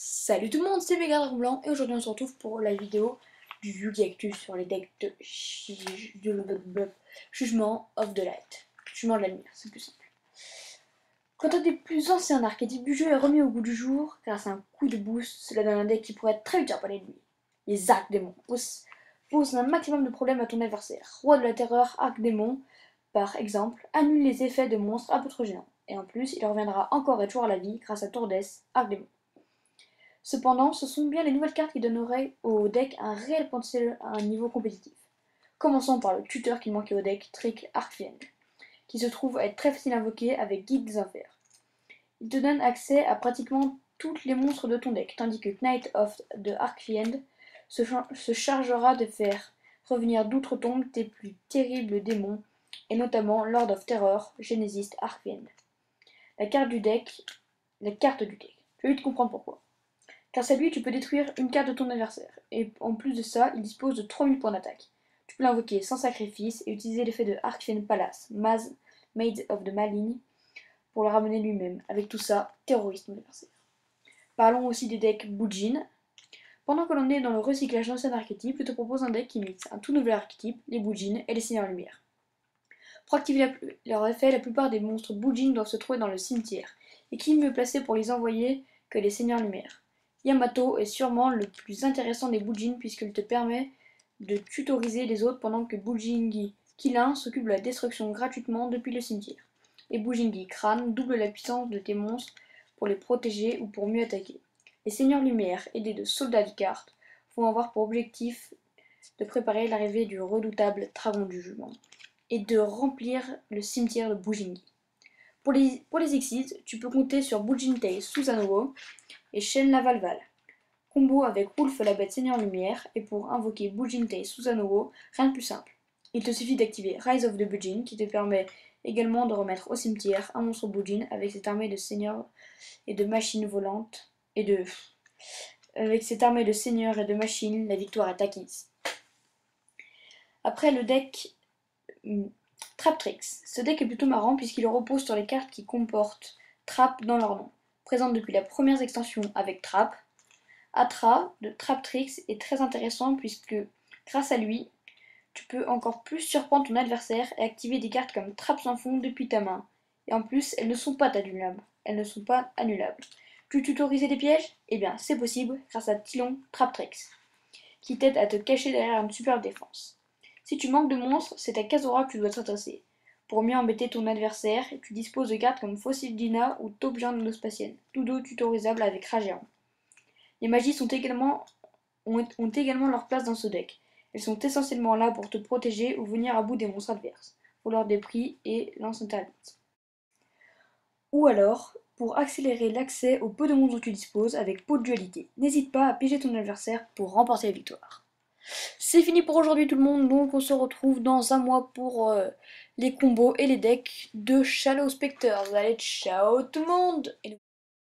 Salut tout le monde, c'est Méga Dragon Blanc et aujourd'hui on se retrouve pour la vidéo du Yu-Gi Actus sur les decks de Jugement of the Light. Jugement de la lumière, c'est plus simple. Quand un des plus anciens archétypes du jeu est remis au goût du jour, grâce à un coup de boost, cela donne un deck qui pourrait être très utile pour l'ennemi. Les Arcdémons posent un maximum de problèmes à ton adversaire. Roi de la terreur, Arcdémon, par exemple, annule les effets de monstres à peu trop gênants. Et en plus, il reviendra encore et toujours à la vie grâce à Tourdes, Arcdémon. Cependant, ce sont bien les nouvelles cartes qui donneraient au deck un réel potentiel à un niveau compétitif. Commençons par le tuteur qui manquait au deck, Trick Arcfiend, qui se trouve être très facile à invoquer avec Guide des Enfers. Il te donne accès à pratiquement tous les monstres de ton deck, tandis que Knight of the Arcfiend se chargera de faire revenir d'outre-tombe tes plus terribles démons, et notamment Lord of Terror, Genesis Arcfiend. La carte du deck. Je vais vite comprendre pourquoi. Grâce à lui, tu peux détruire une carte de ton adversaire, et en plus de ça, il dispose de 3000 points d'attaque. Tu peux l'invoquer sans sacrifice et utiliser l'effet de Arcfiend Palace, Maid of the Maligne, pour le ramener lui-même. Avec tout ça, terrorise ton adversaire. Parlons aussi des decks Bujin. Pendant que l'on est dans le recyclage d'anciens archétypes, je te propose un deck qui mixe un tout nouvel archétype, les Bujin et les Seigneurs Lumière. Pour activer leur effet, la plupart des monstres Bujin doivent se trouver dans le cimetière, et qui est mieux placé pour les envoyer que les Seigneurs Lumière. Yamato est sûrement le plus intéressant des Bujin puisqu'il te permet de tutoriser les autres pendant que Bujingi Kilin s'occupe de la destruction gratuitement depuis le cimetière. Et Bujingi Crâne double la puissance de tes monstres pour les protéger ou pour mieux attaquer. Les Seigneurs Lumière, aidés de soldats de cartes, vont avoir pour objectif de préparer l'arrivée du redoutable Dragon du Jugement et de remplir le cimetière de Bujingi. Pour les Exits, tu peux compter sur Bujintei Susanoo et Shen Lavalval. Combo avec Wolf la bête Seigneur Lumière, et pour invoquer Bujintei Susanoo, rien de plus simple. Il te suffit d'activer Rise of the Bujin, qui te permet également de remettre au cimetière un monstre Bujin avec cette armée de seigneurs et de machines volantes, Avec cette armée de seigneurs et de machines, la victoire est acquise. Après le deck Traptrix. Ce deck est plutôt marrant puisqu'il repose sur les cartes qui comportent Trap dans leur nom. Présente depuis la première extension avec Trap, Atra de Traptrix est très intéressant puisque grâce à lui, tu peux encore plus surprendre ton adversaire et activer des cartes comme Trap sans fond depuis ta main. Et en plus, elles ne sont pas annulables. Tu tutoriser des pièges? Eh bien, c'est possible grâce à Tylon Traptrix, qui t'aide à te cacher derrière une superbe défense. Si tu manques de monstres, c'est à Kazora que tu dois t'adresser. Pour mieux embêter ton adversaire, tu disposes de cartes comme Fossil Dina ou Top Giant Nospatienne, tous deux tutorisables avec Ragéant. Les magies ont également leur place dans ce deck. Elles sont essentiellement là pour te protéger ou venir à bout des monstres adverses, voleurs des prix et lance interdite. Ou alors, pour accélérer l'accès au peu de monstres dont tu disposes avec Pot de Dualité. N'hésite pas à piéger ton adversaire pour remporter la victoire. C'est fini pour aujourd'hui tout le monde, donc on se retrouve dans un mois pour les combos et les decks de Shadow Spectres. Allez, ciao tout le monde!